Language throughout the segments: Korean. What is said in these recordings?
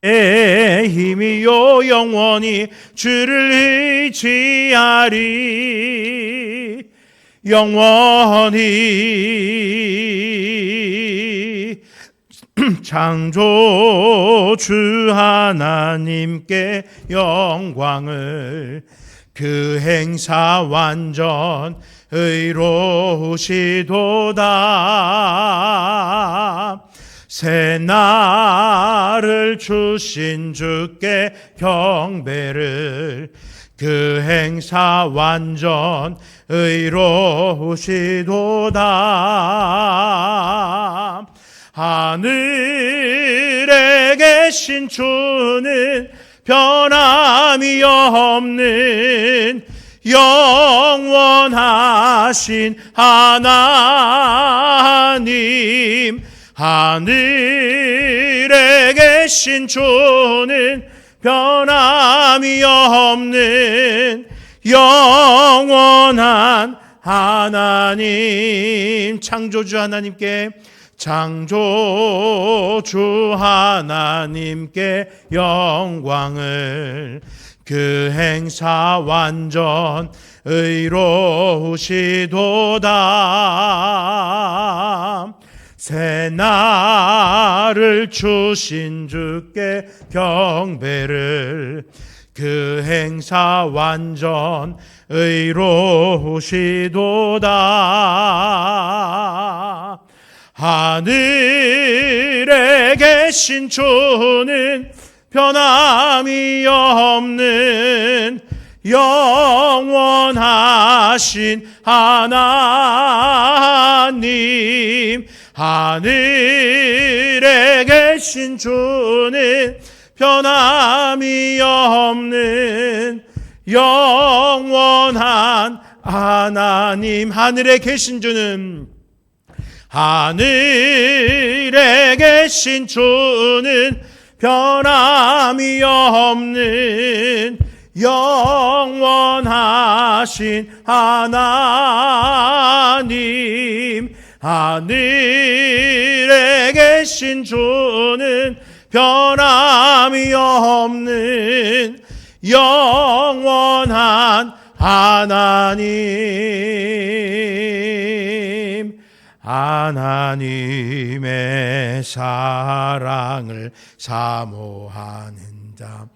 내 힘이요 영원히 주를 의지하리. 영원히 창조주 하나님께 영광을. 그 행사 완전 의로우시도다. 새 날을 주신 주께 경배를. 그 행사 완전 의로우시도다. 하늘에 계신 주는 변함이 없는 영원하신 하나님. 하늘에 계신 주는 변함이 없는 영원한 하나님. 창조주 하나님께, 창조주 하나님께 영광을. 그 행사 완전 의로우시도다. 새 날을 주신 주께 경배를. 그 행사 완전 의로우시도다. 하늘에 계신 주는 변함이 없는 영원하신 하나님. 하늘에 계신 주는 변함이 없는 영원한 하나님. 하늘에 계신 주는, 하늘에 계신 주는 변함이 없는 영원하신 하나님. 하늘에 계신 주는 변함이 없는 영원한 하나님. 하나님의 사랑을 사모하는 자,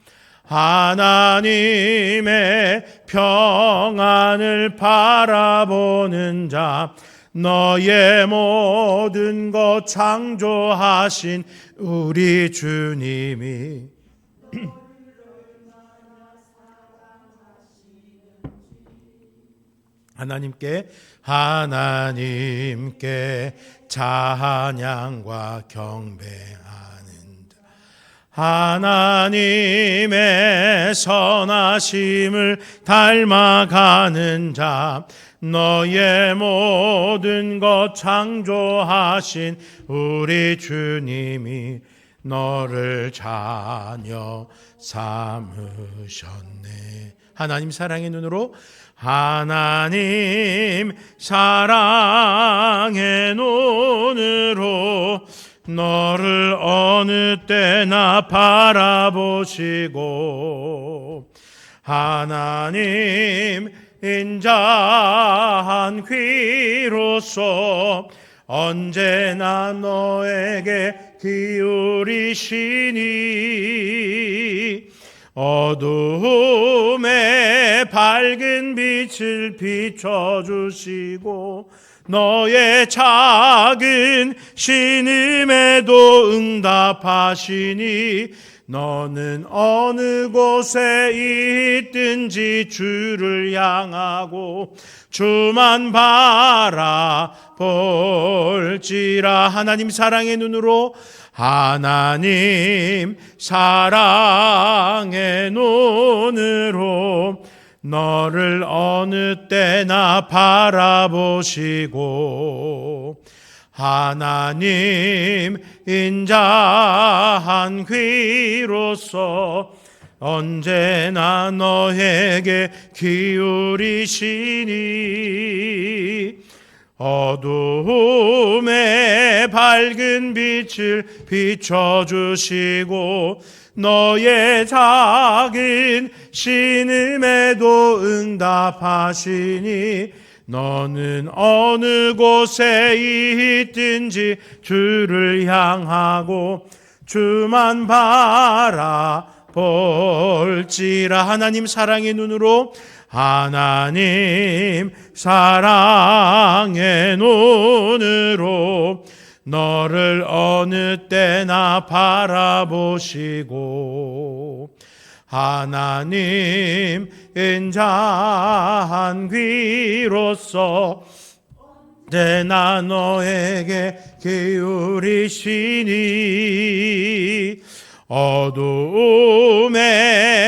하나님의 평안을 바라보는 자, 너의 모든 것 창조하신 우리 주님이 하나님께 찬양과 경배하는 자, 하나님의 선하심을 닮아가는 자, 너의 모든 것 창조하신 우리 주님이 너를 자녀 삼으셨네. 하나님 사랑의 눈으로, 하나님 사랑의 눈으로 너를 어느 때나 바라보시고, 하나님 인자한 귀로서 언제나 너에게 기울이시니, 어두움에 밝은 빛을 비춰주시고 너의 작은 신음에도 응답하시니, 너는 어느 곳에 있든지 주를 향하고 주만 바라볼지라. 하나님 사랑의 눈으로, 하나님 사랑의 눈으로 너를 어느 때나 바라보시고, 하나님 인자한 귀로서 언제나 너에게 기울이시니, 어두움에 밝은 빛을 비춰주시고 너의 작은 신음에도 응답하시니 너는 어느 곳에 있든지 주를 향하고 주만 바라볼지라. 하나님 사랑의 눈으로, 하나님 사랑의 눈으로 너를 어느 때나 바라보시고 하나님 은자한 귀로서 언제나 너에게 기울이시니 어두움에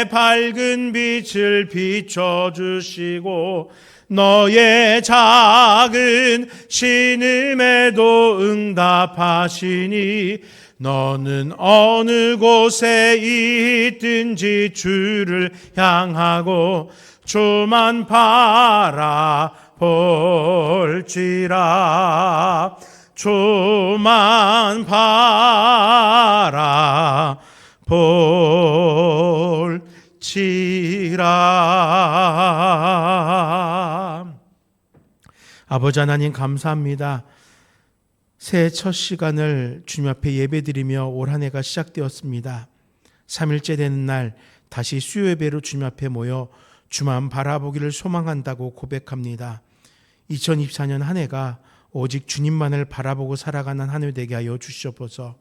밝은 빛을 비춰주시고 너의 작은 신음에도 응답하시니 너는 어느 곳에 있든지 주를 향하고 주만 바라볼지라. 주만 바라볼지라. 아버지 하나님 감사합니다. 새해 첫 시간을 주님 앞에 예배드리며 올 한 해가 시작되었습니다. 3일째 되는 날 다시 수요 예배로 주님 앞에 모여 주만 바라보기를 소망한다고 고백합니다. 2024년 한 해가 오직 주님만을 바라보고 살아가는 한 해 되게 하여 주시옵소서.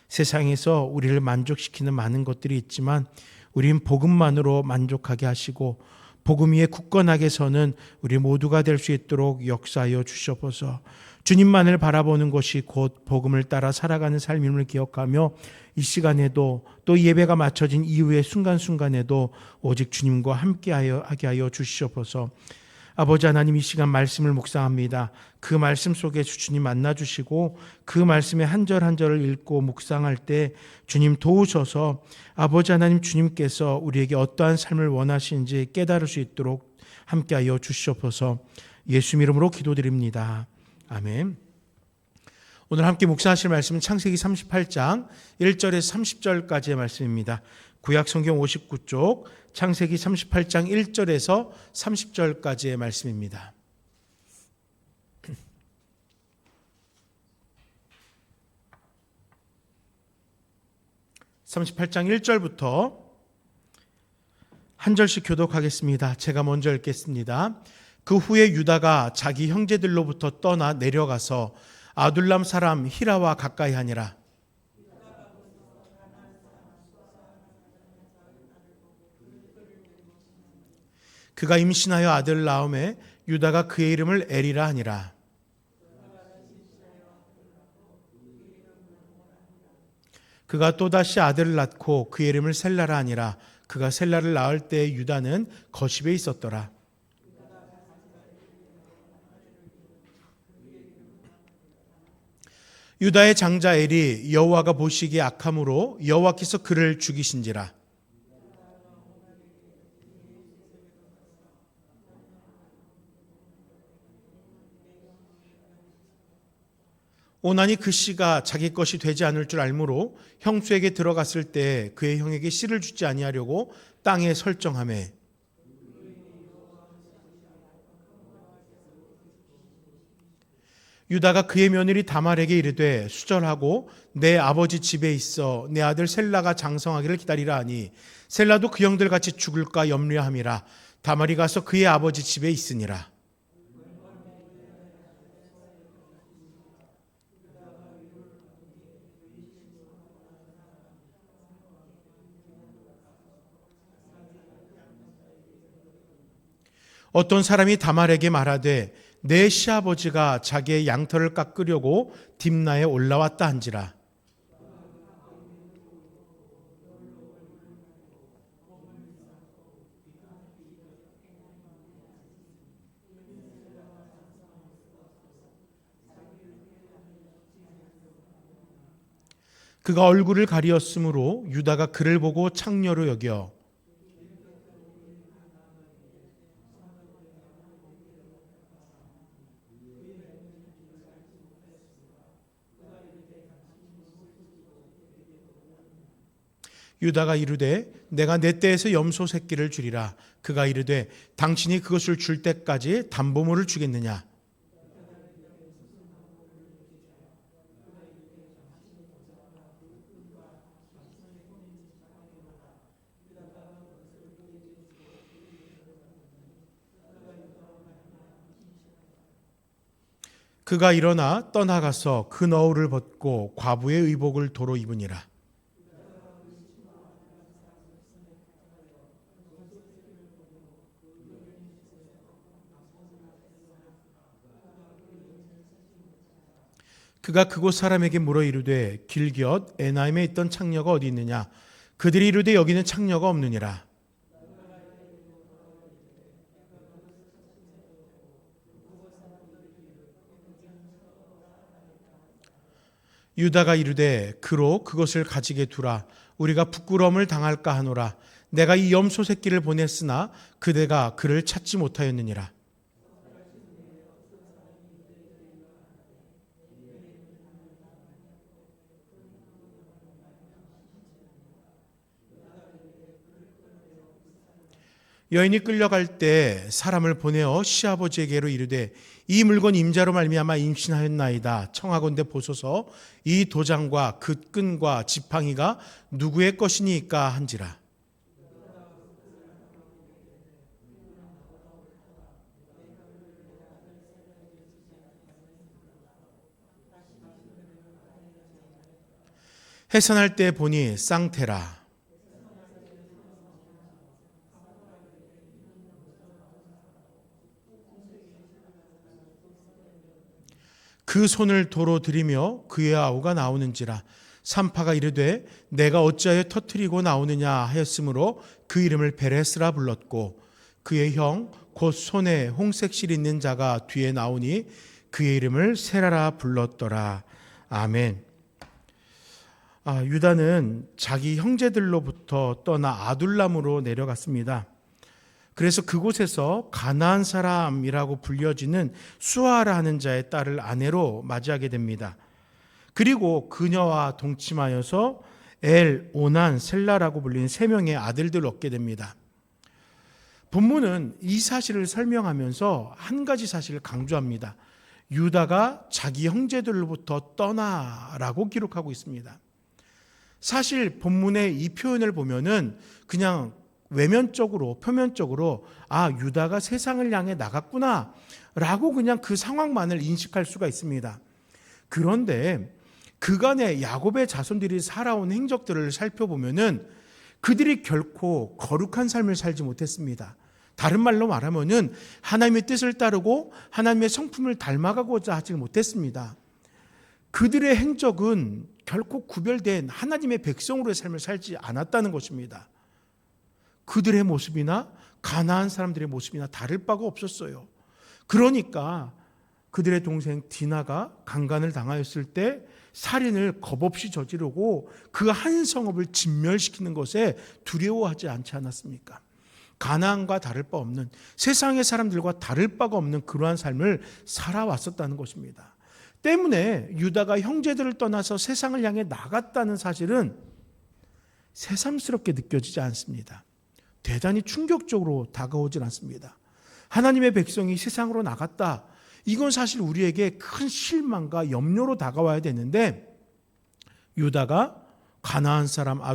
세상에서 우리를 만족시키는 많은 것들이 있지만 우린 복음만으로 만족하게 하시고 복음 위에 굳건하게 서는 우리 모두가 될 수 있도록 역사하여 주시옵소서. 주님만을 바라보는 것이 곧 복음을 따라 살아가는 삶임을 기억하며 이 시간에도 또 예배가 마쳐진 이후의 순간순간에도 오직 주님과 함께하게 하여 주시옵소서. 아버지 하나님, 이 시간 말씀을 묵상합니다. 그 말씀 속에서 주님 만나주시고 그 말씀의 한 절 한 절을 읽고 묵상할 때 주님 도우셔서 아버지 하나님, 주님께서 우리에게 어떠한 삶을 원하시는지 깨달을 수 있도록 함께하여 주시옵소서. 예수 이름으로 기도드립니다. 아멘. 오늘 함께 묵상하실 말씀은 창세기 38장 1절에서 30절까지의 말씀입니다. 구약 성경 59쪽 창세기 38장 1절에서 30절까지의 말씀입니다. (38장) 1절부터 한 절씩 교독하겠습니다. 제가 먼저 읽겠습니다. 그 후에 유다가 자기 형제들로부터 떠나 내려가서 아둘람 사람 히라와 가까이 하니라. 그가 임신하여 아들을 낳음에 유다가 그의 이름을 에리라 하니라. 그가 또다시 아들을 낳고 그의 이름을 셀라라 하니라. 그가 셀라를 낳을 때 유다는 거십에 있었더라. 유다의 장자 엘이 여호와가 보시기에 악함으로 여호와께서 그를 죽이신지라. 오나니 그 씨가 자기 것이 되지 않을 줄 알므로 형수에게 들어갔을 때 그의 형에게 씨를 주지 아니하려고 땅에 설정하매 유다가 그의 며느리 다말에게 이르되 수절하고 내 아버지 집에 있어 내 아들 셀라가 장성하기를 기다리라 하니 셀라도 그 형들 같이 죽을까 염려함이라. 다말이 가서 그의 아버지 집에 있으니라. 어떤 사람이 다말에게 말하되 내 시아버지가 자기의 양털을 깎으려고 딥나에 올라왔다 한지라. 그가 얼굴을 가리었으므로 유다가 그를 보고 창녀로 여겨 유다가 이르되 내가 내 떼에서 염소 새끼를 주리라. 그가 이르되 당신이 그것을 줄 때까지 담보물을 주겠느냐. 그가 일어나 떠나가서 그 너울을 벗고 과부의 의복을 도로 입으니라. 그가 그곳 사람에게 물어 이르되 길곁 에나임에 있던 창녀가 어디 있느냐. 그들이 이르되 여기는 창녀가 없느니라. 유다가 이르되 그로 그것을 가지게 두라. 우리가 부끄러움을 당할까 하노라. 내가 이 염소 새끼를 보냈으나 그대가 그를 찾지 못하였느니라. 여인이 끌려갈 때 사람을 보내어 시아버지에게로 이르되 이 물건 임자로 말미암아 임신하였나이다. 청하건대 보소서. 이 도장과 그 끈과 지팡이가 누구의 것이니까 한지라. 해산할 때 보니 쌍테라. 그 손을 도로 들이며 그의 아우가 나오는지라. 산파가 이르되 내가 어찌하여 터뜨리고 나오느냐 하였으므로 그 이름을 베레스라 불렀고 그의 형 곧 손에 홍색실 있는 자가 뒤에 나오니 그의 이름을 세라라 불렀더라. 아멘. 유다는 자기 형제들로부터 떠나 아둘람으로 내려갔습니다. 그래서 그곳에서 가나안 사람이라고 불려지는 수아라 하는 자의 딸을 아내로 맞이하게 됩니다. 그리고 그녀와 동침하여서 엘, 오난, 셀라라고 불리는 세 명의 아들들을 얻게 됩니다. 본문은 이 사실을 설명하면서 한 가지 사실을 강조합니다. 유다가 자기 형제들로부터 떠나라고 기록하고 있습니다. 사실 본문의 이 표현을 보면은 그냥 외면적으로 표면적으로 유다가 세상을 향해 나갔구나 라고 그냥 그 상황만을 인식할 수가 있습니다. 그런데 그간의 야곱의 자손들이 살아온 행적들을 살펴보면은 그들이 결코 거룩한 삶을 살지 못했습니다. 다른 말로 말하면은 하나님의 뜻을 따르고 하나님의 성품을 닮아가고자 하지 못했습니다. 그들의 행적은 결코 구별된 하나님의 백성으로의 삶을 살지 않았다는 것입니다. 그들의 모습이나 가나안 사람들의 모습이나 다를 바가 없었어요. 그러니까 그들의 동생 디나가 강간을 당하였을 때 살인을 겁없이 저지르고 그 한 성읍을 진멸시키는 것에 두려워하지 않지 않았습니까? 가나안과 다를 바 없는, 세상의 사람들과 다를 바가 없는 그러한 삶을 살아왔었다는 것입니다. 때문에 유다가 형제들을 떠나서 세상을 향해 나갔다는 사실은 새삼스럽게 느껴지지 않습니다. 대단히 충격적으로 다가오질 않습니다. 하나님의 백성이 세상으로 나갔다. 이건 사실 우리에게 큰 실망과 염려로 다가와야 되는데 유다가 가나안 사람인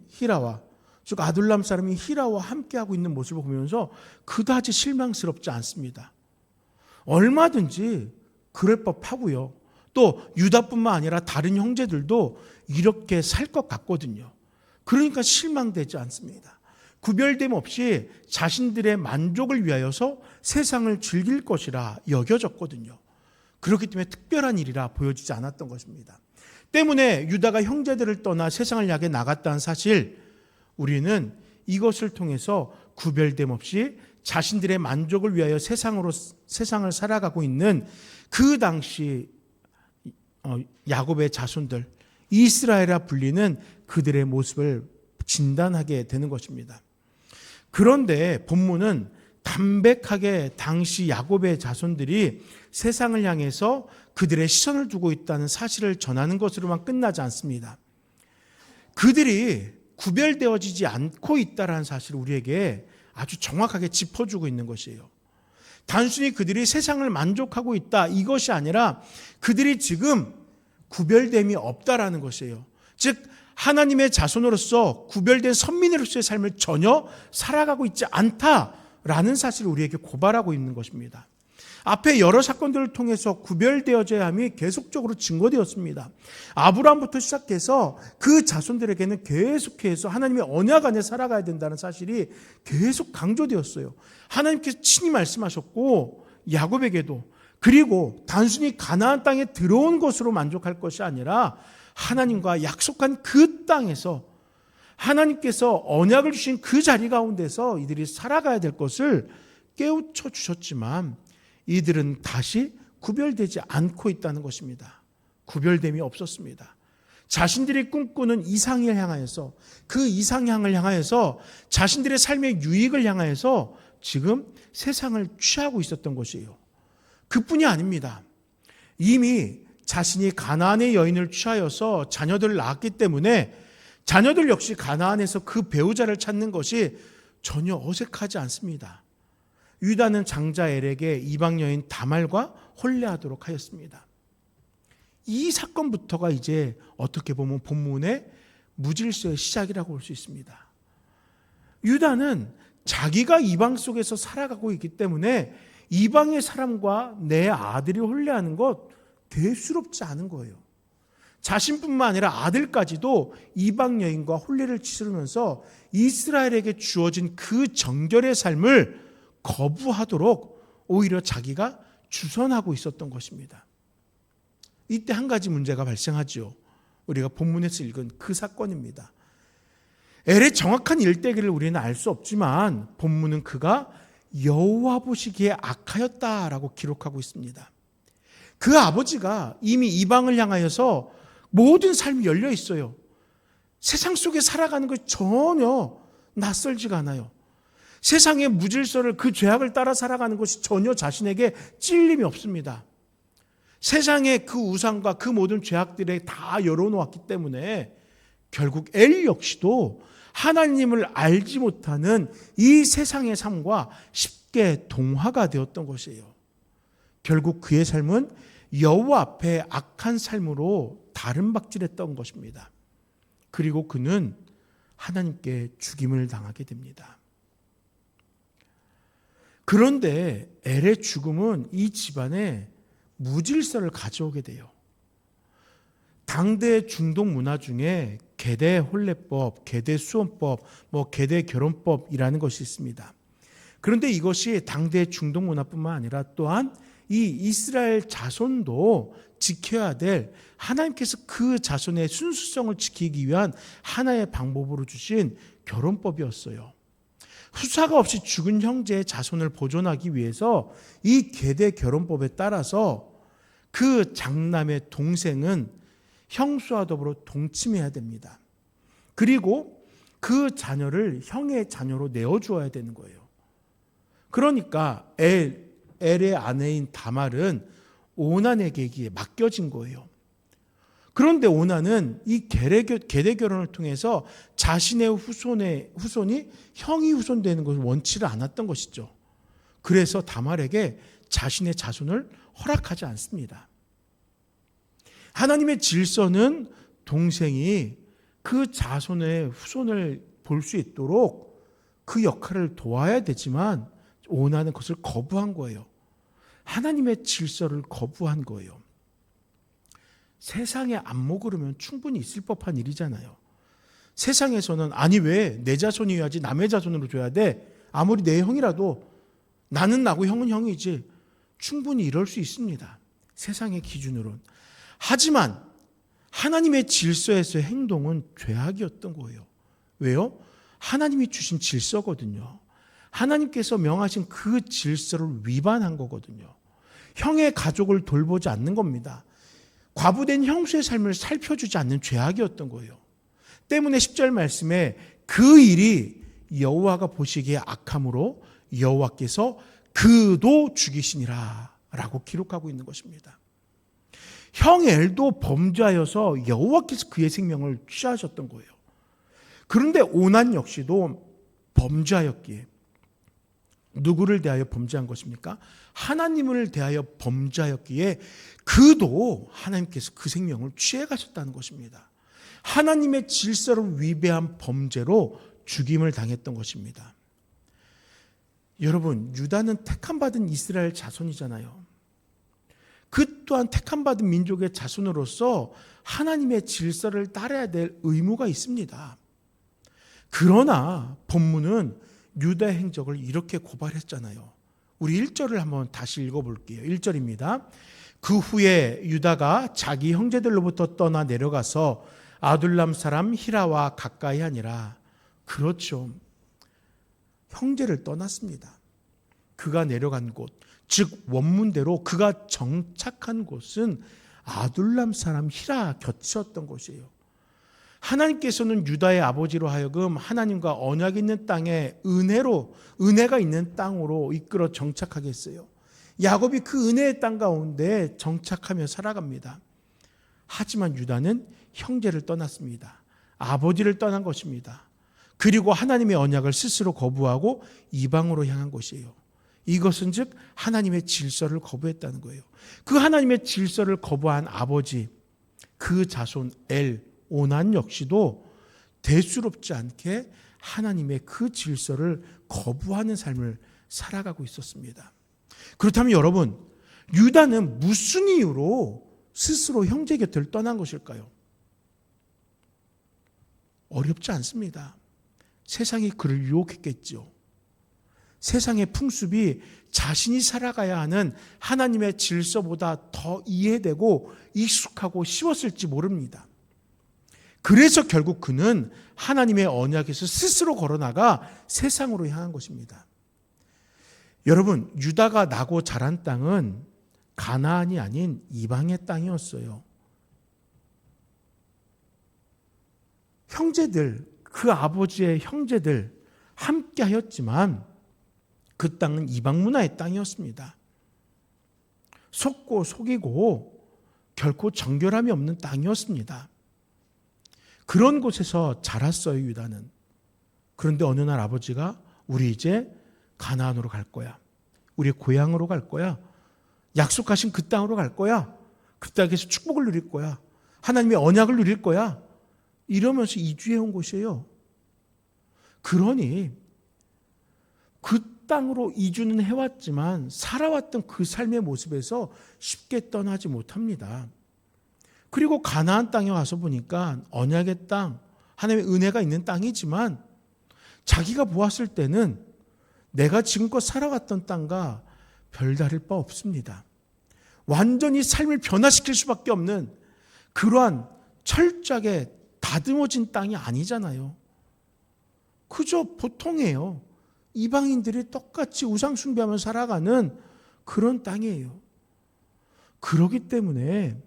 히라와 즉 아둘람 사람인 히라와 함께하고 있는 모습을 보면서 그다지 실망스럽지 않습니다. 얼마든지 그럴 법하고요. 또 유다뿐만 아니라 다른 형제들도 이렇게 살 것 같거든요. 그러니까 실망되지 않습니다. 구별됨 없이 자신들의 만족을 위하여서 세상을 즐길 것이라 여겨졌거든요. 그렇기 때문에 특별한 일이라 보여지지 않았던 것입니다. 때문에 유다가 형제들을 떠나 세상을 향해 나갔다는 사실, 우리는 이것을 통해서 구별됨 없이 자신들의 만족을 위하여 세상을 살아가고 있는 그 당시 야곱의 자손들, 이스라엘이라 불리는 그들의 모습을 진단하게 되는 것입니다. 그런데 본문은 담백하게 당시 야곱의 자손들이 세상을 향해서 그들의 시선을 두고 있다는 사실을 전하는 것으로만 끝나지 않습니다. 그들이 구별되어지지 않고 있다는 사실을 우리에게 아주 정확하게 짚어주고 있는 것이에요. 단순히 그들이 세상을 만족하고 있다 이것이 아니라 그들이 지금 구별됨이 없다라는 것이에요. 즉 하나님의 자손으로서 구별된 선민으로서의 삶을 전혀 살아가고 있지 않다라는 사실을 우리에게 고발하고 있는 것입니다. 앞에 여러 사건들을 통해서 구별되어져야 함이 계속적으로 증거되었습니다. 아브라함부터 시작해서 그 자손들에게는 계속해서 하나님의 언약 안에 살아가야 된다는 사실이 계속 강조되었어요. 하나님께서 친히 말씀하셨고 야곱에게도, 그리고 단순히 가나안 땅에 들어온 것으로 만족할 것이 아니라 하나님과 약속한 그 땅에서 하나님께서 언약을 주신 그 자리 가운데서 이들이 살아가야 될 것을 깨우쳐 주셨지만 이들은 다시 구별되지 않고 있다는 것입니다. 구별됨이 없었습니다. 자신들이 꿈꾸는 이상을 향하여서, 그 이상향을 향하여서, 자신들의 삶의 유익을 향하여서 지금 세상을 취하고 있었던 것이에요. 그뿐이 아닙니다. 이미 자신이 가나안의 여인을 취하여서 자녀들을 낳았기 때문에 자녀들 역시 가나안에서 그 배우자를 찾는 것이 전혀 어색하지 않습니다. 유다는 장자 엘에게 이방 여인 다말과 혼례하도록 하였습니다. 이 사건부터가 이제 어떻게 보면 본문의 무질서의 시작이라고 볼 수 있습니다. 유다는 자기가 이방 속에서 살아가고 있기 때문에 이방의 사람과 내 아들이 혼례하는 것 대수롭지 않은 거예요. 자신뿐만 아니라 아들까지도 이방 여인과 혼례를 치르면서 이스라엘에게 주어진 그 정결의 삶을 거부하도록 오히려 자기가 주선하고 있었던 것입니다. 이때 한 가지 문제가 발생하죠. 우리가 본문에서 읽은 그 사건입니다. 엘의 정확한 일대기를 우리는 알 수 없지만 본문은 그가 여호와 보시기에 악하였다라고 기록하고 있습니다. 그 아버지가 이미 이방을 향하여서 모든 삶이 열려 있어요. 세상 속에 살아가는 것이 전혀 낯설지가 않아요. 세상의 무질서를, 그 죄악을 따라 살아가는 것이 전혀 자신에게 찔림이 없습니다. 세상의 그 우상과 그 모든 죄악들에 다 열어놓았기 때문에 결국 엘 역시도 하나님을 알지 못하는 이 세상의 삶과 쉽게 동화가 되었던 것이에요. 결국 그의 삶은 여호와 앞에 악한 삶으로 다름박질했던 것입니다. 그리고 그는 하나님께 죽임을 당하게 됩니다. 그런데 엘의 죽음은 이 집안에 무질서를 가져오게 돼요. 당대 중동 문화 중에 계대 혼례법, 계대 수혼법, 계대 결혼법이라는 것이 있습니다. 그런데 이것이 당대 중동 문화뿐만 아니라 또한 이 이스라엘 자손도 지켜야 될, 하나님께서 그 자손의 순수성을 지키기 위한 하나의 방법으로 주신 결혼법이었어요. 후사가 없이 죽은 형제의 자손을 보존하기 위해서 이 계대 결혼법에 따라서 그 장남의 동생은 형수와 더불어 동침해야 됩니다. 그리고 그 자녀를 형의 자녀로 내어주어야 되는 거예요. 그러니까 엘의 아내인 다말은 오난에게 맡겨진 거예요. 그런데 오난은 이 계대 결혼을 통해서 자신의 후손이 형이 후손되는 것을 원치를 않았던 것이죠. 그래서 다말에게 자신의 자손을 허락하지 않습니다. 하나님의 질서는 동생이 그 자손의 후손을 볼 수 있도록 그 역할을 도와야 되지만 오난은 그것을 거부한 거예요. 하나님의 질서를 거부한 거예요. 세상에 안 먹으려면 충분히 있을 법한 일이잖아요. 세상에서는 아니 왜 내 자손이어야지 남의 자손으로 줘야 돼? 아무리 내 형이라도 나는 나고 형은 형이지. 충분히 이럴 수 있습니다. 세상의 기준으로는. 하지만 하나님의 질서에서의 행동은 죄악이었던 거예요. 왜요? 하나님이 주신 질서거든요. 하나님께서 명하신 그 질서를 위반한 거거든요. 형의 가족을 돌보지 않는 겁니다. 과부된 형수의 삶을 살펴주지 않는 죄악이었던 거예요. 때문에 10절 말씀에 그 일이 여호와가 보시기에 악함으로 여호와께서 그도 죽이시니라 라고 기록하고 있는 것입니다. 형 엘도 범죄하여서 여호와께서 그의 생명을 취하셨던 거예요. 그런데 오난 역시도 범죄하였기에, 누구를 대하여 범죄한 것입니까? 하나님을 대하여 범죄하였기에 그도 하나님께서 그 생명을 취해가셨다는 것입니다. 하나님의 질서를 위배한 범죄로 죽임을 당했던 것입니다. 여러분, 유다는 택함받은 이스라엘 자손이잖아요. 그 또한 택함받은 민족의 자손으로서 하나님의 질서를 따라야 될 의무가 있습니다. 그러나 본문은 유다의 행적을 이렇게 고발했잖아요. 우리 1절을 한번 다시 읽어볼게요. 1절입니다. 그 후에 유다가 자기 형제들로부터 떠나 내려가서 아둘람 사람 히라와 가까이 하니라. 그렇죠. 형제를 떠났습니다. 그가 내려간 곳, 즉 원문대로 그가 정착한 곳은 아둘람 사람 히라 곁이었던 곳이에요. 하나님께서는 유다의 아버지로 하여금 하나님과 언약이 있는 땅에 은혜가 있는 땅으로 이끌어 정착하게 했어요. 야곱이 그 은혜의 땅 가운데 정착하며 살아갑니다. 하지만 유다는 형제를 떠났습니다. 아버지를 떠난 것입니다. 그리고 하나님의 언약을 스스로 거부하고 이방으로 향한 것이에요. 이것은 즉 하나님의 질서를 거부했다는 거예요. 그 하나님의 질서를 거부한 아버지, 그 자손 오난 역시도 대수롭지 않게 하나님의 그 질서를 거부하는 삶을 살아가고 있었습니다. 그렇다면 여러분, 유다는 무슨 이유로 스스로 형제 곁을 떠난 것일까요? 어렵지 않습니다. 세상이 그를 유혹했겠죠. 세상의 풍습이 자신이 살아가야 하는 하나님의 질서보다 더 이해되고 익숙하고 쉬웠을지 모릅니다. 그래서 결국 그는 하나님의 언약에서 스스로 걸어나가 세상으로 향한 것입니다. 여러분, 유다가 나고 자란 땅은 가나안이 아닌 이방의 땅이었어요. 형제들, 그 아버지의 형제들 함께 하였지만 그 땅은 이방 문화의 땅이었습니다. 속고 속이고 결코 정결함이 없는 땅이었습니다. 그런 곳에서 자랐어요, 유다는. 그런데 어느 날 아버지가 우리 이제 가나안으로 갈 거야. 우리 고향으로 갈 거야. 약속하신 그 땅으로 갈 거야. 그 땅에서 축복을 누릴 거야. 하나님의 언약을 누릴 거야. 이러면서 이주해 온 곳이에요. 그러니 그 땅으로 이주는 해왔지만 살아왔던 그 삶의 모습에서 쉽게 떠나지 못합니다. 그리고 가나안 땅에 와서 보니까 언약의 땅, 하나님의 은혜가 있는 땅이지만 자기가 보았을 때는 내가 지금껏 살아왔던 땅과 별다를 바 없습니다. 완전히 삶을 변화시킬 수밖에 없는 그러한 철저하게 다듬어진 땅이 아니잖아요. 그저 보통이에요. 이방인들이 똑같이 우상 숭배하며 살아가는 그런 땅이에요. 그렇기 때문에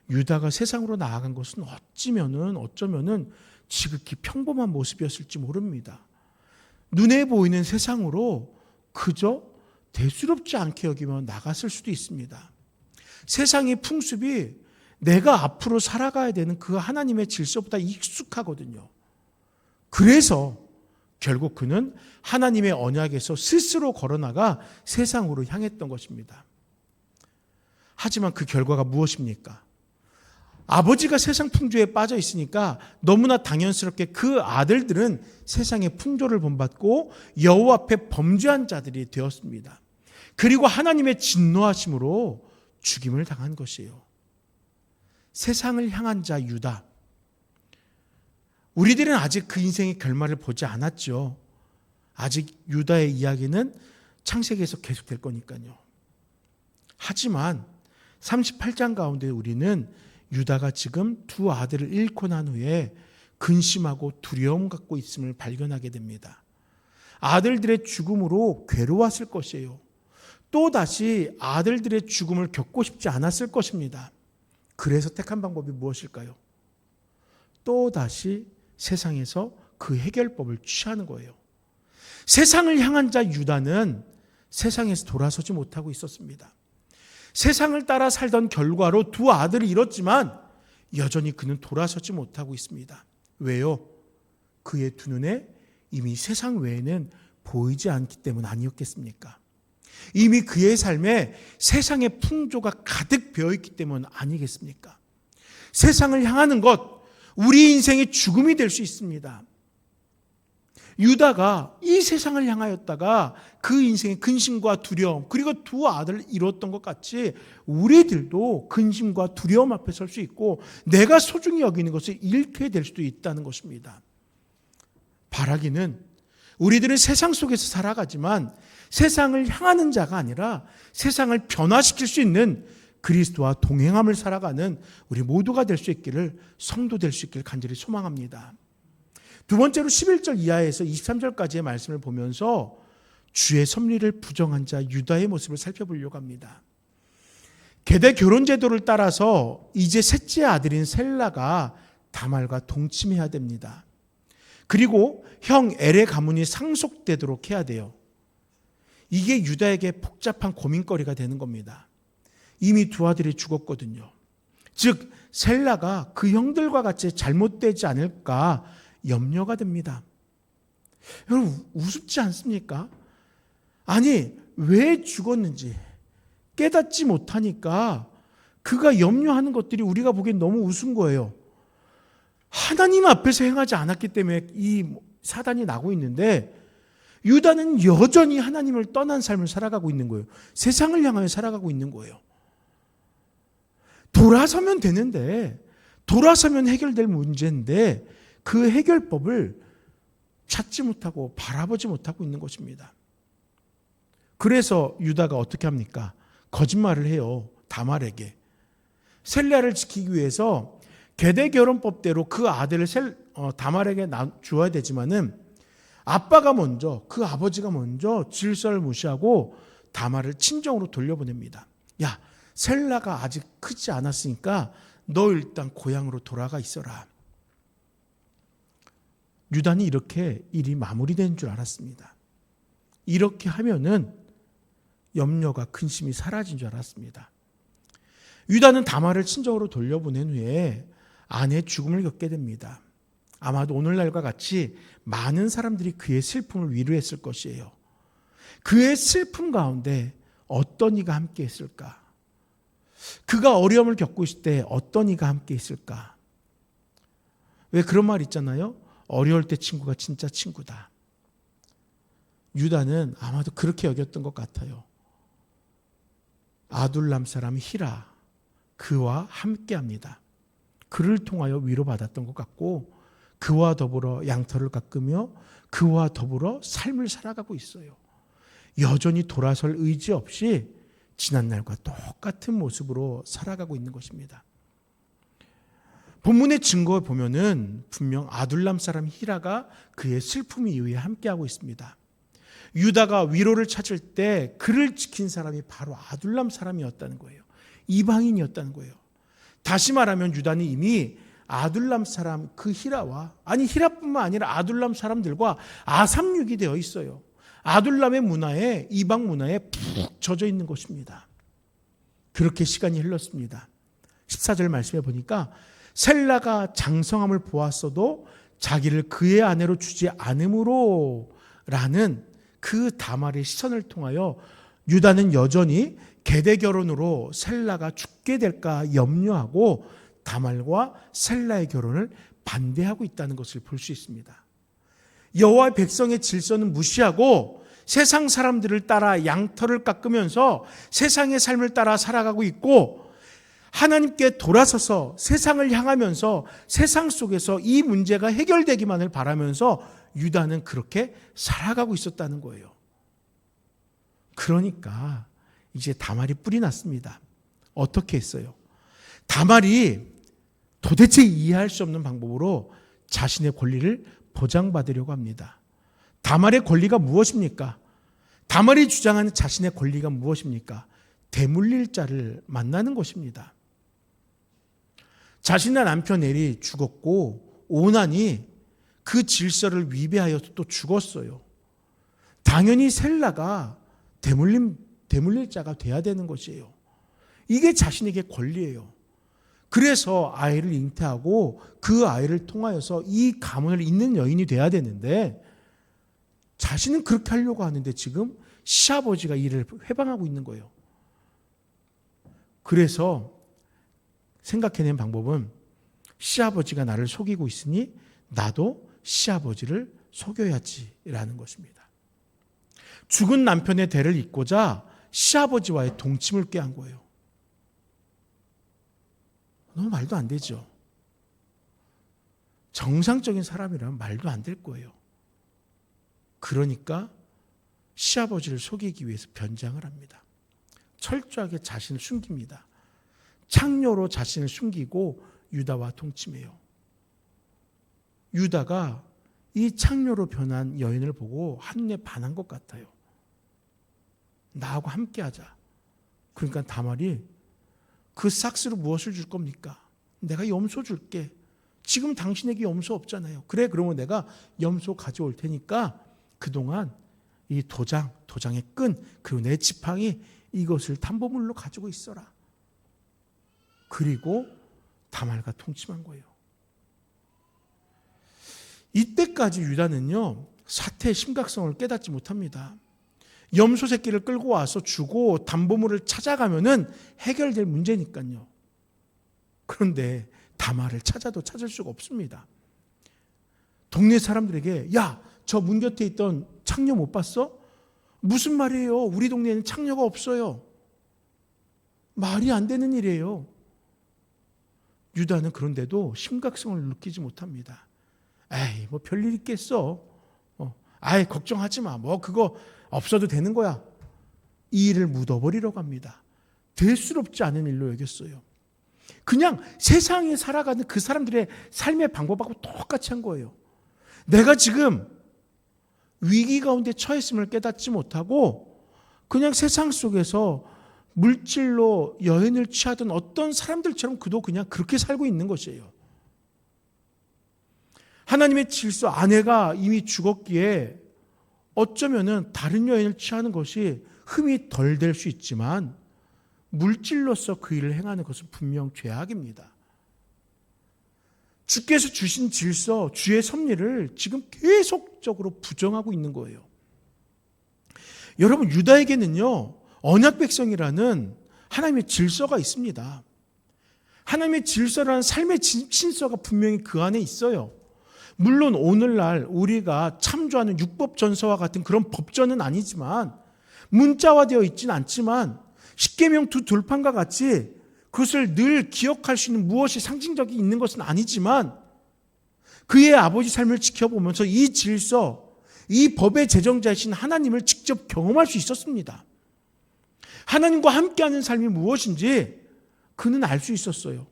유다가 세상으로 나아간 것은 어쩌면은 지극히 평범한 모습이었을지 모릅니다. 눈에 보이는 세상으로 그저 대수롭지 않게 여기며 나갔을 수도 있습니다. 세상의 풍습이 내가 앞으로 살아가야 되는 그 하나님의 질서보다 익숙하거든요. 그래서 결국 그는 하나님의 언약에서 스스로 걸어나가 세상으로 향했던 것입니다. 하지만 그 결과가 무엇입니까? 아버지가 세상 풍조에 빠져 있으니까 너무나 당연스럽게 그 아들들은 세상의 풍조를 본받고 여호와 앞에 범죄한 자들이 되었습니다. 그리고 하나님의 진노하심으로 죽임을 당한 것이에요. 세상을 향한 자 유다. 우리들은 아직 그 인생의 결말을 보지 않았죠. 아직 유다의 이야기는 창세기에서 계속될 거니까요. 하지만 38장 가운데 우리는 유다가 지금 두 아들을 잃고 난 후에 근심하고 두려움 갖고 있음을 발견하게 됩니다. 아들들의 죽음으로 괴로웠을 것이에요. 또다시 아들들의 죽음을 겪고 싶지 않았을 것입니다. 그래서 택한 방법이 무엇일까요? 또다시 세상에서 그 해결법을 취하는 거예요. 세상을 향한 자 유다는 세상에서 돌아서지 못하고 있었습니다. 세상을 따라 살던 결과로 두 아들을 잃었지만 여전히 그는 돌아서지 못하고 있습니다. 왜요? 그의 두 눈에 이미 세상 외에는 보이지 않기 때문 아니었겠습니까? 이미 그의 삶에 세상의 풍조가 가득 배어있기 때문 아니겠습니까? 세상을 향하는 것, 우리 인생의 죽음이 될 수 있습니다. 유다가 이 세상을 향하였다가 그 인생의 근심과 두려움, 그리고 두 아들을 이뤘던 것 같이 우리들도 근심과 두려움 앞에 설 수 있고 내가 소중히 여기는 것을 잃게 될 수도 있다는 것입니다. 바라기는 우리들은 세상 속에서 살아가지만 세상을 향하는 자가 아니라 세상을 변화시킬 수 있는 그리스도와 동행함을 살아가는 우리 모두가 될 수 있기를, 성도 될 수 있기를 간절히 소망합니다. 두 번째로 11절 이하에서 23절까지의 말씀을 보면서 주의 섭리를 부정한 자 유다의 모습을 살펴보려고 합니다. 계대 결혼 제도를 따라서 이제 셋째 아들인 셀라가 다말과 동침해야 됩니다. 그리고 형 엘의 가문이 상속되도록 해야 돼요. 이게 유다에게 복잡한 고민거리가 되는 겁니다. 이미 두 아들이 죽었거든요. 즉 셀라가 그 형들과 같이 잘못되지 않을까 염려가 됩니다. 여러분 우습지 않습니까? 아니 왜 죽었는지 깨닫지 못하니까 그가 염려하는 것들이 우리가 보기엔 너무 우스운 거예요. 하나님 앞에서 행하지 않았기 때문에 이 사단이 나고 있는데 유다는 여전히 하나님을 떠난 삶을 살아가고 있는 거예요. 세상을 향하여 살아가고 있는 거예요. 돌아서면 되는데, 돌아서면 해결될 문제인데 그 해결법을 찾지 못하고 바라보지 못하고 있는 것입니다. 그래서 유다가 어떻게 합니까? 거짓말을 해요. 다말에게. 셀라를 지키기 위해서 계대 결혼법대로 그 아들을 다말에게 주어야 되지만은 아빠가 먼저, 그 아버지가 먼저 질서를 무시하고 다말을 친정으로 돌려보냅니다. 야, 셀라가 아직 크지 않았으니까 너 일단 고향으로 돌아가 있어라. 유다는 이렇게 일이 마무리된 줄 알았습니다. 이렇게 하면은 염려가 근심이 사라진 줄 알았습니다. 유다는 다말을 친정으로 돌려보낸 후에 아내의 죽음을 겪게 됩니다. 아마도 오늘날과 같이 많은 사람들이 그의 슬픔을 위로했을 것이에요. 그의 슬픔 가운데 어떤 이가 함께 했을까? 그가 어려움을 겪고 있을 때 어떤 이가 함께 있을까? 왜 그런 말 있잖아요. 어려울 때 친구가 진짜 친구다. 유다는 아마도 그렇게 여겼던 것 같아요. 아둘람 사람 히라, 그와 함께합니다. 그를 통하여 위로받았던 것 같고 그와 더불어 양털을 깎으며 그와 더불어 삶을 살아가고 있어요. 여전히 돌아설 의지 없이 지난날과 똑같은 모습으로 살아가고 있는 것입니다. 본문의 증거에 보면은 분명 아둘람 사람 히라가 그의 슬픔 이후에 함께하고 있습니다. 유다가 위로를 찾을 때 그를 지킨 사람이 바로 아둘람 사람이었다는 거예요. 이방인이었다는 거예요. 다시 말하면 유다는 이미 아둘람 사람 그 히라와, 아니 히라뿐만 아니라 아둘람 사람들과 아삼육이 되어 있어요. 아둘람의 문화에, 이방 문화에 푹 젖어 있는 것입니다. 그렇게 시간이 흘렀습니다. 14절 말씀해 보니까 셀라가 장성함을 보았어도 자기를 그의 아내로 주지 않음으로 라는 그 다말의 시선을 통하여 유다는 여전히 계대 결혼으로 셀라가 죽게 될까 염려하고 다말과 셀라의 결혼을 반대하고 있다는 것을 볼 수 있습니다. 여호와의 백성의 질서는 무시하고 세상 사람들을 따라 양털을 깎으면서 세상의 삶을 따라 살아가고 있고 하나님께 돌아서서 세상을 향하면서 세상 속에서 이 문제가 해결되기만을 바라면서 유다는 그렇게 살아가고 있었다는 거예요. 그러니까 이제 다말이 뿔이 났습니다. 어떻게 했어요? 다말이 도대체 이해할 수 없는 방법으로 자신의 권리를 보장받으려고 합니다. 다말의 권리가 무엇입니까? 다말이 주장하는 자신의 권리가 무엇입니까? 대물릴 자를 만나는 것입니다. 자신의 남편 엘이 죽었고 오난이 그 질서를 위배하여 또 죽었어요. 당연히 셀라가 대물릴 자가 돼야 되는 것이에요. 이게 자신에게 권리예요. 그래서 아이를 잉태하고 그 아이를 통하여서 이 가문을 잇는 여인이 돼야 되는데 자신은 그렇게 하려고 하는데 지금 시아버지가 이를 회방하고 있는 거예요. 그래서 생각해낸 방법은 시아버지가 나를 속이고 있으니 나도 시아버지를 속여야지라는 것입니다. 죽은 남편의 대를 잇고자 시아버지와의 동침을 꾀한 거예요. 너무 말도 안 되죠. 정상적인 사람이라면 말도 안 될 거예요. 그러니까 시아버지를 속이기 위해서 변장을 합니다. 철저하게 자신을 숨깁니다. 창녀로 자신을 숨기고 유다와 동침해요. 유다가 이 창녀로 변한 여인을 보고 한눈에 반한 것 같아요. 나하고 함께하자. 그러니까 다말이 그 삭스로 무엇을 줄 겁니까? 내가 염소 줄게. 지금 당신에게 염소 없잖아요. 그래, 그러면 내가 염소 가져올 테니까 그동안 이 도장의 끈, 그리고 내 지팡이 이것을 담보물로 가지고 있어라. 그리고 다말과 통침한 거예요. 이때까지 유다는요, 사태의 심각성을 깨닫지 못합니다. 염소 새끼를 끌고 와서 주고 담보물을 찾아가면은 해결될 문제니까요. 그런데 다말을 찾아도 찾을 수가 없습니다. 동네 사람들에게 야, 저 문 곁에 있던 창녀 못 봤어? 무슨 말이에요? 우리 동네에는 창녀가 없어요. 말이 안 되는 일이에요. 유다는 그런데도 심각성을 느끼지 못합니다. 에이, 뭐 별일 있겠어. 아이, 걱정하지 마. 뭐 그거 없어도 되는 거야. 이 일을 묻어버리려고 합니다. 대수롭지 않은 일로 여겼어요. 그냥 세상에 살아가는 그 사람들의 삶의 방법하고 똑같이 한 거예요. 내가 지금 위기 가운데 처했음을 깨닫지 못하고 그냥 세상 속에서 물질로 여행을 취하던 어떤 사람들처럼 그도 그냥 그렇게 살고 있는 것이에요. 하나님의 질서, 아내가 이미 죽었기에 어쩌면은 다른 여행을 취하는 것이 흠이 덜 될 수 있지만 물질로서 그 일을 행하는 것은 분명 죄악입니다. 주께서 주신 질서, 주의 섭리를 지금 계속적으로 부정하고 있는 거예요. 여러분, 유다에게는요, 언약 백성이라는 하나님의 질서가 있습니다. 하나님의 질서라는 삶의 진서가 분명히 그 안에 있어요. 물론 오늘날 우리가 참조하는 율법전서와 같은 그런 법전은 아니지만, 문자화되어 있지는 않지만 십계명 두 돌판과 같이 그것을 늘 기억할 수 있는 무엇이 상징적이 있는 것은 아니지만 그의 아버지 삶을 지켜보면서 이 질서, 이 법의 제정자이신 하나님을 직접 경험할 수 있었습니다. 하나님과 함께하는 삶이 무엇인지 그는 알 수 있었어요.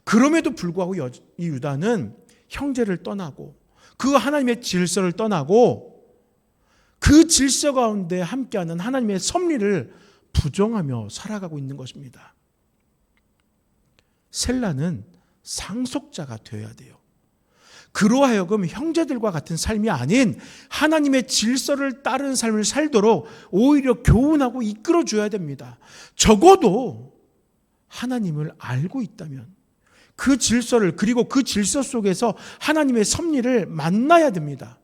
그럼에도 불구하고 이 유다는 형제를 떠나고 그 하나님의 질서를 떠나고 그 질서 가운데 함께하는 하나님의 섭리를 부정하며 살아가고 있는 것입니다. 셀라는 상속자가 되어야 돼요. 그로 하여금 형제들과 같은 삶이 아닌 하나님의 질서를 따르는 삶을 살도록 오히려 교훈하고 이끌어줘야 됩니다. 적어도 하나님을 알고 있다면 그 질서를, 그리고 그 질서 속에서 하나님의 섭리를 만나야 됩니다.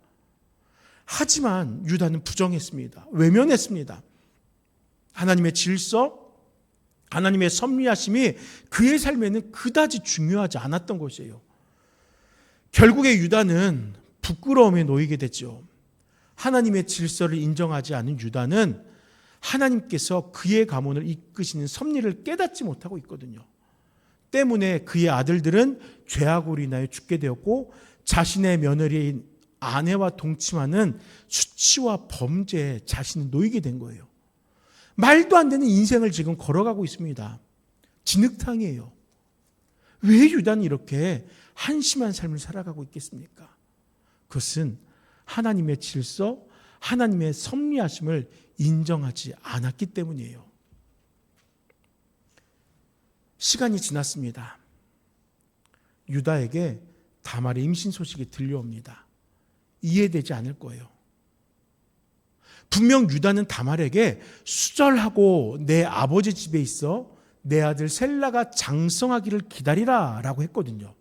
하지만 유다는 부정했습니다. 외면했습니다. 하나님의 질서, 하나님의 섭리하심이 그의 삶에는 그다지 중요하지 않았던 것이에요. 결국에 유다는 부끄러움에 놓이게 됐죠. 하나님의 질서를 인정하지 않은 유다는 하나님께서 그의 가문을 이끄시는 섭리를 깨닫지 못하고 있거든요. 때문에 그의 아들들은 죄악으로 인하여 죽게 되었고 자신의 며느리인 아내와 동침하는 수치와 범죄에 자신이 놓이게 된 거예요. 말도 안 되는 인생을 지금 걸어가고 있습니다. 진흙탕이에요. 왜 유다는 이렇게 한심한 삶을 살아가고 있겠습니까? 그것은 하나님의 질서, 하나님의 섭리하심을 인정하지 않았기 때문이에요. 시간이 지났습니다. 유다에게 다말의 임신 소식이 들려옵니다. 이해되지 않을 거예요. 분명 유다는 다말에게 수절하고 내 아버지 집에 있어 내 아들 셀라가 장성하기를 기다리라 라고 했거든요.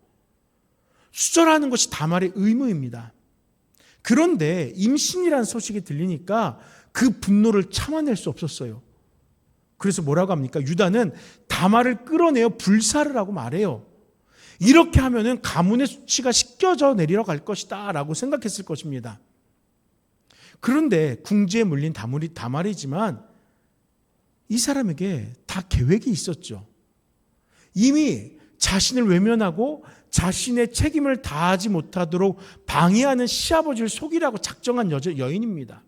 수절하는 것이 다말의 의무입니다. 그런데 임신이라는 소식이 들리니까 그 분노를 참아낼 수 없었어요. 그래서 뭐라고 합니까? 유다는 다말을 끌어내어 불사를 하고 말해요. 이렇게 하면은 가문의 수치가 씻겨져 내리러 갈 것이다 라고 생각했을 것입니다. 그런데 궁지에 물린 다말이지만 이 사람에게 다 계획이 있었죠. 이미 자신을 외면하고 자신의 책임을 다하지 못하도록 방해하는 시아버지를 속이라고 작정한 여인입니다.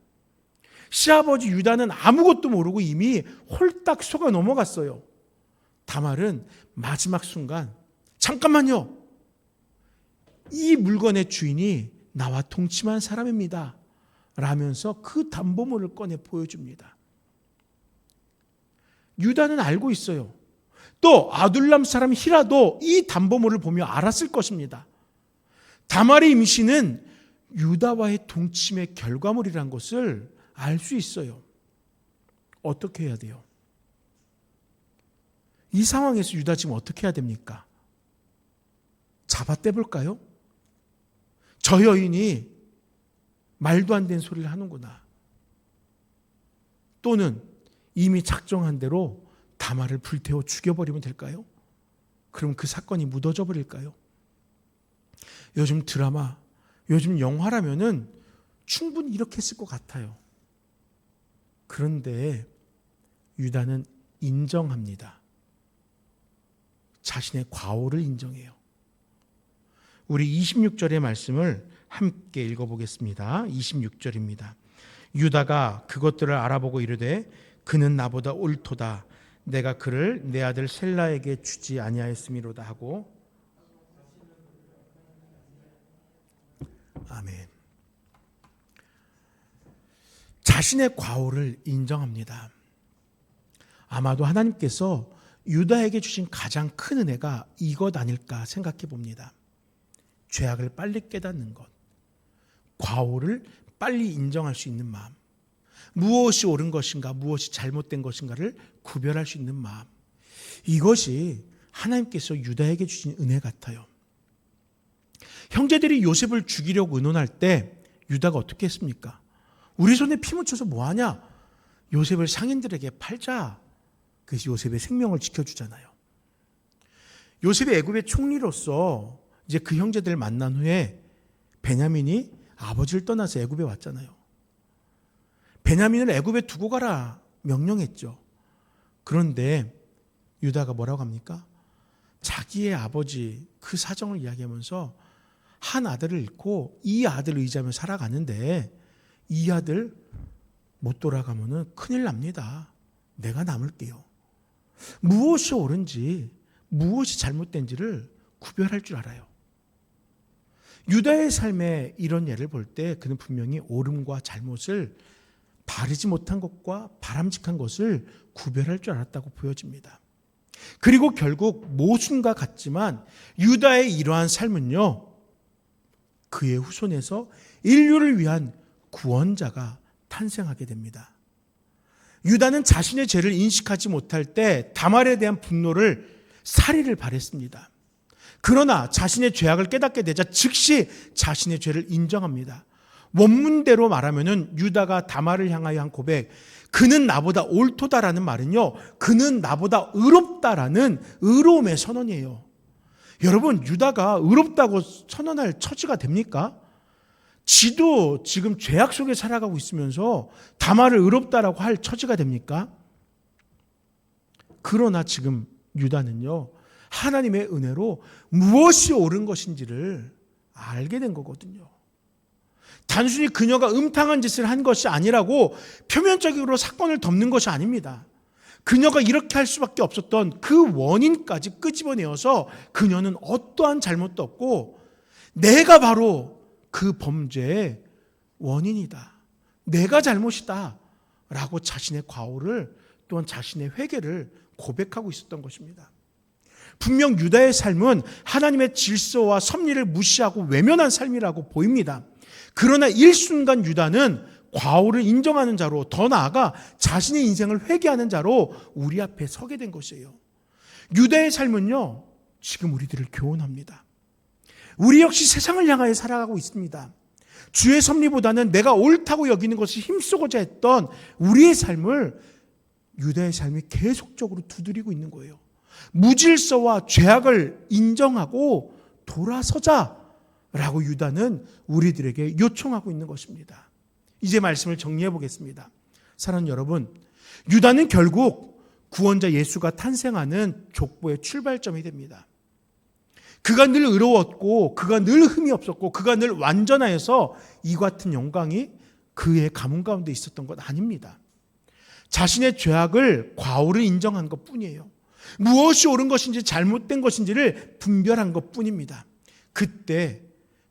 시아버지 유다는 아무것도 모르고 이미 홀딱 속아 넘어갔어요. 다말은 마지막 순간 잠깐만요. 이 물건의 주인이 나와 동침한 사람입니다. 라면서 그 담보물을 꺼내 보여줍니다. 유다는 알고 있어요. 또 아둘람 사람 히라도 이 담보물을 보며 알았을 것입니다. 다말의 임신은 유다와의 동침의 결과물이란 것을 알 수 있어요. 어떻게 해야 돼요? 이 상황에서 유다 지금 어떻게 해야 됩니까? 잡아떼볼까요? 저 여인이 말도 안 되는 소리를 하는구나. 또는 이미 작정한 대로 다말을 불태워 죽여버리면 될까요? 그럼 그 사건이 묻어져 버릴까요? 요즘 드라마, 요즘 영화라면은 충분히 이렇게 했을 것 같아요. 그런데 유다는 인정합니다. 자신의 과오를 인정해요. 우리 26절의 말씀을 함께 읽어보겠습니다. 26절입니다. 유다가 그것들을 알아보고 이르되 그는 나보다 옳도다. 내가 그를 내 아들 셀라에게 주지 아니하였음이로다 하고. 아멘. 자신의 과오를 인정합니다. 아마도 하나님께서 유다에게 주신 가장 큰 은혜가 이것 아닐까 생각해 봅니다. 죄악을 빨리 깨닫는 것, 과오를 빨리 인정할 수 있는 마음, 무엇이 옳은 것인가, 무엇이 잘못된 것인가를 구별할 수 있는 마음, 이것이 하나님께서 유다에게 주신 은혜 같아요. 형제들이 요셉을 죽이려고 의논할 때 유다가 어떻게 했습니까? 우리 손에 피 묻혀서 뭐하냐? 요셉을 상인들에게 팔자. 그래서 요셉의 생명을 지켜주잖아요. 요셉이 애굽의 총리로서 이제 그 형제들을 만난 후에 베냐민이 아버지를 떠나서 애굽에 왔잖아요. 베냐민을 애굽에 두고 가라 명령했죠. 그런데 유다가 뭐라고 합니까? 자기의 아버지 그 사정을 이야기하면서 한 아들을 잃고 이 아들을 의지하며 살아가는데 이 아들 못 돌아가면은 큰일 납니다. 내가 남을게요. 무엇이 옳은지 무엇이 잘못된지를 구별할 줄 알아요. 유다의 삶에 이런 예를 볼 때 그는 분명히 옳음과 잘못을 바르지 못한 것과 바람직한 것을 구별할 줄 알았다고 보여집니다. 그리고 결국 모순과 같지만 유다의 이러한 삶은요, 그의 후손에서 인류를 위한 구원자가 탄생하게 됩니다. 유다는 자신의 죄를 인식하지 못할 때 다말에 대한 분노를 살이를 발했습니다. 그러나 자신의 죄악을 깨닫게 되자 즉시 자신의 죄를 인정합니다. 원문대로 말하면은 유다가 다말을 향하여 한 고백, 그는 나보다 옳도다라는 말은요, 그는 나보다 의롭다라는 의로움의 선언이에요. 여러분, 유다가 의롭다고 선언할 처지가 됩니까? 지도 지금 죄악 속에 살아가고 있으면서 다말을 의롭다라고 할 처지가 됩니까? 그러나 지금 유다는요, 하나님의 은혜로 무엇이 옳은 것인지를 알게 된 거거든요. 단순히 그녀가 음탕한 짓을 한 것이 아니라고 표면적으로 사건을 덮는 것이 아닙니다. 그녀가 이렇게 할 수밖에 없었던 그 원인까지 끄집어내어서 그녀는 어떠한 잘못도 없고 내가 바로 그 범죄의 원인이다. 내가 잘못이다. 라고 자신의 과오를 또한 자신의 회개를 고백하고 있었던 것입니다. 분명 유다의 삶은 하나님의 질서와 섭리를 무시하고 외면한 삶이라고 보입니다. 그러나 일순간 유다는 과오를 인정하는 자로, 더 나아가 자신의 인생을 회개하는 자로 우리 앞에 서게 된 것이에요. 유다의 삶은요, 지금 우리들을 교훈합니다. 우리 역시 세상을 향하여 살아가고 있습니다. 주의 섭리보다는 내가 옳다고 여기는 것을 힘쓰고자 했던 우리의 삶을 유다의 삶이 계속적으로 두드리고 있는 거예요. 무질서와 죄악을 인정하고 돌아서자라고 유다는 우리들에게 요청하고 있는 것입니다. 이제 말씀을 정리해 보겠습니다. 사랑하는 여러분, 유다는 결국 구원자 예수가 탄생하는 족보의 출발점이 됩니다. 그가 늘 의로웠고 그가 늘 흠이 없었고 그가 늘 완전하여서 이 같은 영광이 그의 가문 가운데 있었던 것 아닙니다. 자신의 죄악을 과오를 인정한 것뿐이에요. 무엇이 옳은 것인지 잘못된 것인지를 분별한 것뿐입니다. 그때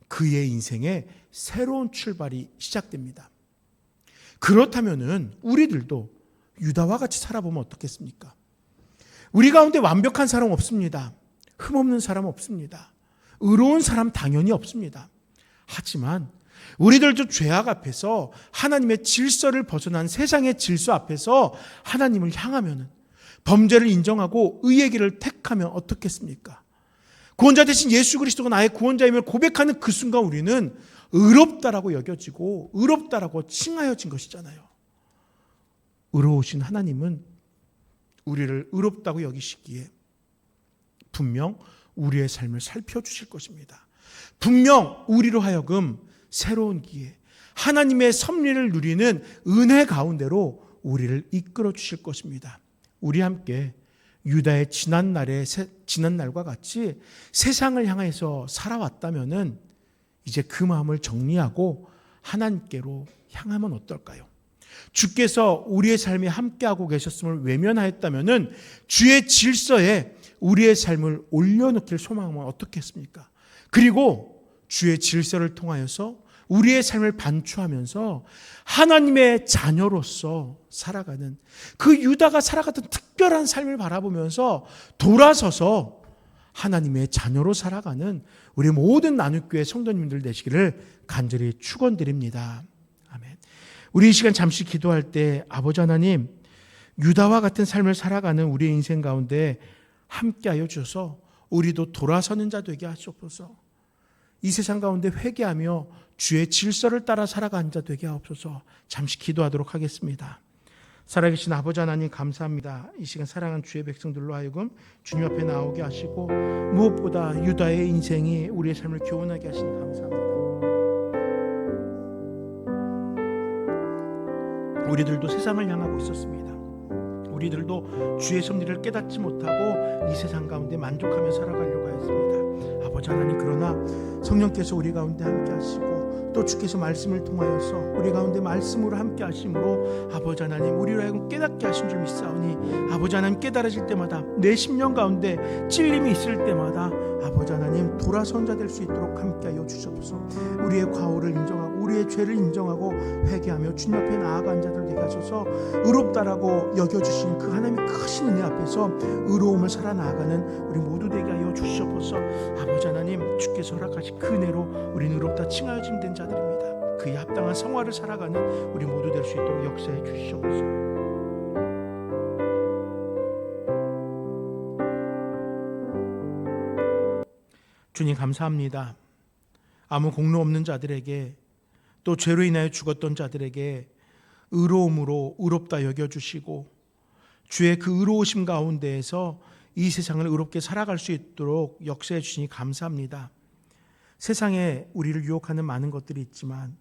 그의 인생에 새로운 출발이 시작됩니다. 그렇다면은 우리들도 유다와 같이 살아보면 어떻겠습니까? 우리 가운데 완벽한 사람 없습니다. 흠없는 사람 없습니다. 의로운 사람 당연히 없습니다. 하지만 우리들도 죄악 앞에서 하나님의 질서를 벗어난 세상의 질서 앞에서 하나님을 향하면 범죄를 인정하고 의의 길을 택하면 어떻겠습니까? 구원자 대신 예수 그리스도가 나의 구원자임을 고백하는 그 순간 우리는 의롭다라고 여겨지고 의롭다라고 칭하여진 것이잖아요. 의로우신 하나님은 우리를 의롭다고 여기시기에 분명 우리의 삶을 살펴주실 것입니다. 분명 우리로 하여금 새로운 기회, 하나님의 섭리를 누리는 은혜 가운데로 우리를 이끌어 주실 것입니다. 우리 함께 유다의 지난날과 같이 세상을 향해서 살아왔다면은 이제 그 마음을 정리하고 하나님께로 향하면 어떨까요? 주께서 우리의 삶에 함께하고 계셨음을 외면하였다면은 주의 질서에 우리의 삶을 올려놓길 소망하면 어떻겠습니까? 그리고 주의 질서를 통하여서 우리의 삶을 반추하면서 하나님의 자녀로서 살아가는 그 유다가 살아갔던 특별한 삶을 바라보면서 돌아서서 하나님의 자녀로 살아가는 우리 모든 나눔교회 성도님들 되시기를 간절히 축원드립니다. 아멘. 우리 이 시간 잠시 기도할 때 아버지 하나님, 유다와 같은 삶을 살아가는 우리의 인생 가운데 함께하여 주셔서 우리도 돌아서는 자 되게 하시옵소서. 이 세상 가운데 회개하며 주의 질서를 따라 살아가는 자 되게 하옵소서. 잠시 기도하도록 하겠습니다. 살아계신 아버지 하나님 감사합니다. 이 시간 사랑하는 주의 백성들로 하여금 주님 앞에 나오게 하시고 무엇보다 유다의 인생이 우리의 삶을 교훈하게 하시니 감사합니다. 우리들도 세상을 향하고 있었습니다. 우리들도 주의 섭리를 깨닫지 못하고 이 세상 가운데 만족하며 살아가려고 하였습니다. 아버지 하나님, 그러나 성령께서 우리 가운데 함께 하시고 또 주께서 말씀을 통하여서 우리 가운데 말씀으로 함께 하심으로 아버지 하나님 우리로 하여금 깨닫게 하신 줄 믿사오니 아버지 하나님 깨달아질 때마다 내 심령 가운데 찔림이 있을 때마다 아버지 하나님 돌아선 자 될 수 있도록 함께하여 주셔서 우리의 과오를 인정하고 우리의 죄를 인정하고 회개하며 주님 앞에 나아간 자들 되게 하셔서 의롭다라고 여겨주신 그 하나님의 크신 은혜 앞에서 의로움을 살아나가는 우리 모두 되게 하여 주시옵소서. 아버지 하나님, 주께서 허락하신 그 은혜로 우리는 의롭다 칭하여짐 된 자들입니다. 그에 합당한 생활을 살아가는 우리 모두 될 수 있도록 역사해 주시옵소서. 주님 감사합니다. 아무 공로 없는 자들에게 또 죄로 인하여 죽었던 자들에게 의로움으로 의롭다 여겨주시고 주의 그 의로우심 가운데에서 이 세상을 의롭게 살아갈 수 있도록 역사해 주시니 감사합니다. 세상에 우리를 유혹하는 많은 것들이 있지만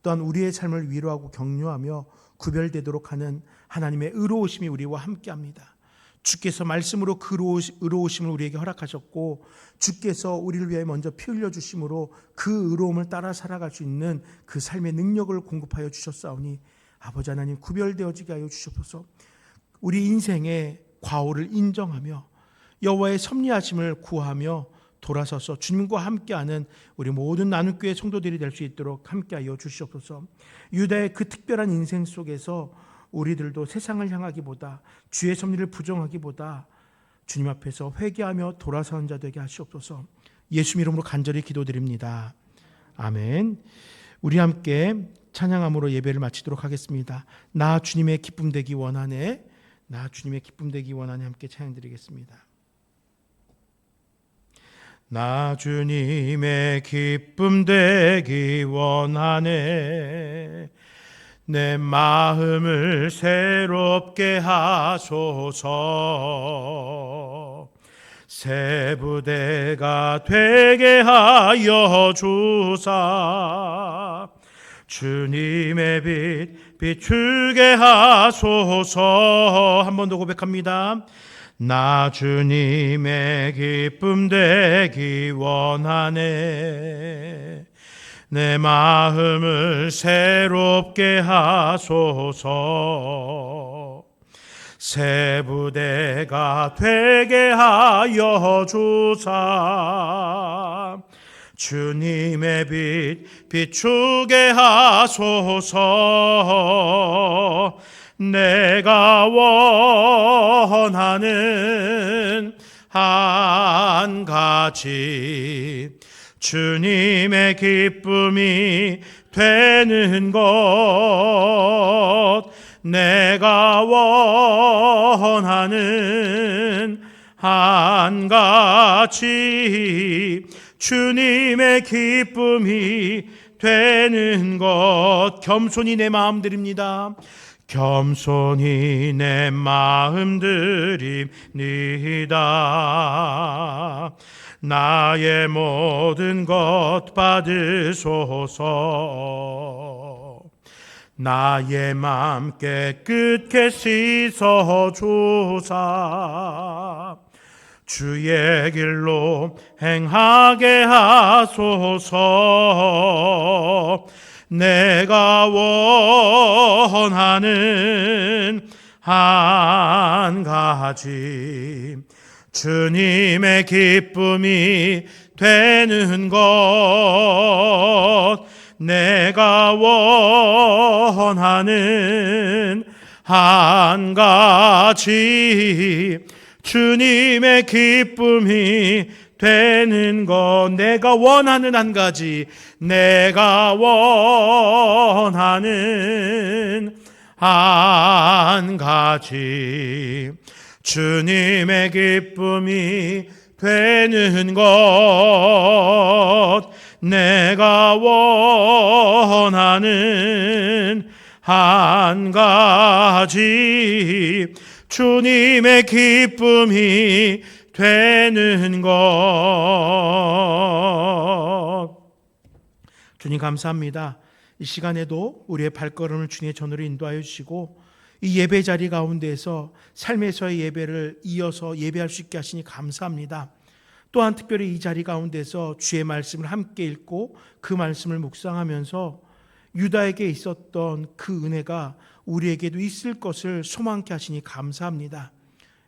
또한 우리의 삶을 위로하고 격려하며 구별되도록 하는 하나님의 의로우심이 우리와 함께합니다. 주께서 말씀으로 그 의로우심을 우리에게 허락하셨고 주께서 우리를 위해 먼저 피 흘려 주심으로 그 의로움을 따라 살아갈 수 있는 그 삶의 능력을 공급하여 주셨사오니 아버지 하나님 구별되어지게 하여 주시옵소서. 우리 인생의 과오를 인정하며 여호와의 섭리하심을 구하며 돌아서서 주님과 함께하는 우리 모든 나눔교회 성도들이 될 수 있도록 함께하여 주시옵소서. 유다의 그 특별한 인생 속에서 우리들도 세상을 향하기보다 주의 섭리를 부정하기보다 주님 앞에서 회개하며 돌아서는 자 되게 하시옵소서. 예수 이름으로 간절히 기도드립니다. 아멘. 우리 함께 찬양함으로 예배를 마치도록 하겠습니다. 나 주님의 기쁨 되기 원하네, 나 주님의 기쁨 되기 원하네 함께 찬양드리겠습니다. 나 주님의 기쁨 되기 원하네. 내 마음을 새롭게 하소서. 새 부대가 되게 하여 주사. 주님의 빛 비추게 하소서. 한 번 더 고백합니다. 나 주님의 기쁨 되기 원하네. 내 마음을 새롭게 하소서. 새 부대가 되게 하여 주사. 주님의 빛 비추게 하소서. 내가 원하는 한 가지, 주님의 기쁨이 되는 것. 내가 원하는 한 가지, 주님의 기쁨이 되는 것. 겸손히 내 마음 드립니다. 겸손히 내 마음 드립니다. 나의 모든 것 받으소서. 나의 맘 깨끗게 씻어 주사. 주의 길로 행하게 하소서. 내가 원하는 한 가지, 주님의 기쁨이 되는 것. 내가 원하는 한 가지, 주님의 기쁨이 되는 것. 내가 원하는 한 가지, 내가 원하는 한 가지, 주님의 기쁨이 되는 것. 내가 원하는 한 가지, 주님의 기쁨이 되는 것. 주님 감사합니다. 이 시간에도 우리의 발걸음을 주님의 전으로 인도하여 주시고, 이 예배 자리 가운데에서 삶에서의 예배를 이어서 예배할 수 있게 하시니 감사합니다. 또한 특별히 이 자리 가운데서 주의 말씀을 함께 읽고 그 말씀을 묵상하면서 유다에게 있었던 그 은혜가 우리에게도 있을 것을 소망케 하시니 감사합니다.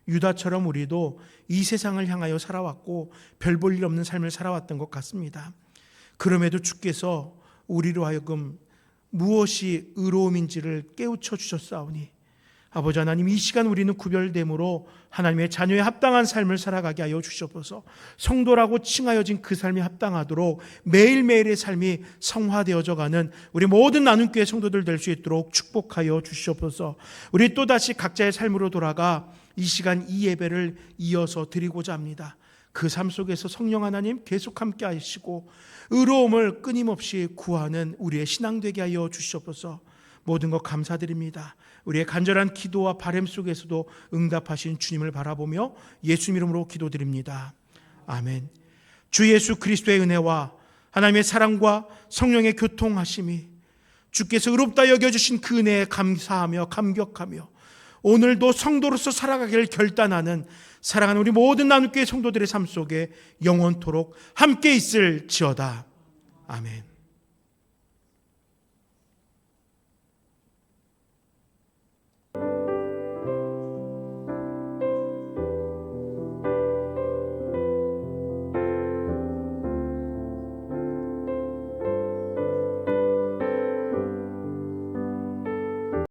유다처럼 우리도 이 세상을 향하여 살아왔고 별 볼 일 없는 삶을 살아왔던 것 같습니다. 그럼에도 주께서 우리로 하여금 무엇이 의로움인지를 깨우쳐 주셨사오니, 아버지 하나님, 이 시간 우리는 구별됨으로 하나님의 자녀에 합당한 삶을 살아가게 하여 주시옵소서. 성도라고 칭하여진 그 삶이 합당하도록 매일매일의 삶이 성화되어져 가는 우리 모든 나눔교회 성도들 될 수 있도록 축복하여 주시옵소서. 우리 또다시 각자의 삶으로 돌아가 이 시간 이 예배를 이어서 드리고자 합니다. 그 삶 속에서 성령 하나님 계속 함께 하시고 의로움을 끊임없이 구하는 우리의 신앙 되게 하여 주시옵소서. 모든 것 감사드립니다. 우리의 간절한 기도와 바람 속에서도 응답하신 주님을 바라보며 예수 이름으로 기도드립니다. 아멘. 주 예수 그리스도의 은혜와 하나님의 사랑과 성령의 교통하심이, 주께서 의롭다 여겨주신 그 은혜에 감사하며 감격하며 오늘도 성도로서 살아가기를 결단하는 사랑하는 우리 모든 나눔교회 성도들의 삶 속에 영원토록 함께 있을지어다. 아멘.